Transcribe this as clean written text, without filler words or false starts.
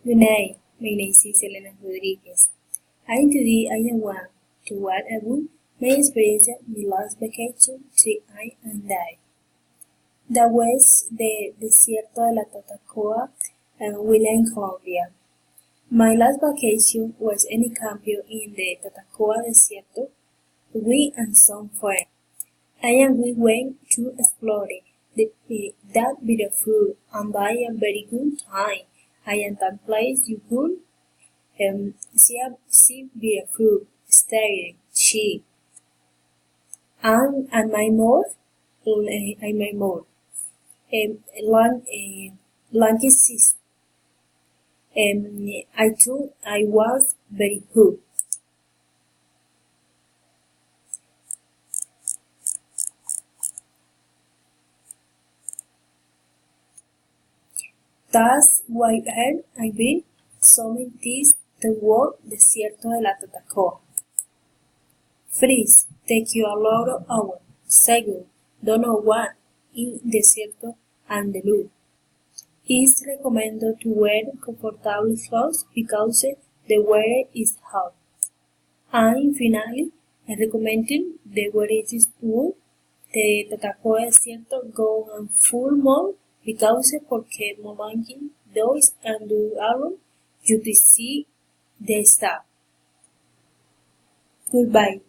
Good night. My name is Elena Rodriguez. And today I want to what about my experience my last vacation to I and I. That was the Desierto de la Tatacoa and Huila in Colombia. My last vacation was in a campio in the Tatacoa Desierto. We and some friends. And we went to explore that beautiful and by a very good time. I am that place you could see beautiful, stay cheap. And my mode, and my mode, lunch, lunch is, I thought I was very good. That's why I've been so many days the word Desierto de la Tatacoa. First, take you a lot of hours. Second, don't know what in Desierto and the look. It's recommended to wear comfortable clothes because the weather is hot. And finally, I recommend the weather is cool. The Tatacoa Desierto go on full mode because porque momentum those and do around you to see the stuff. Goodbye.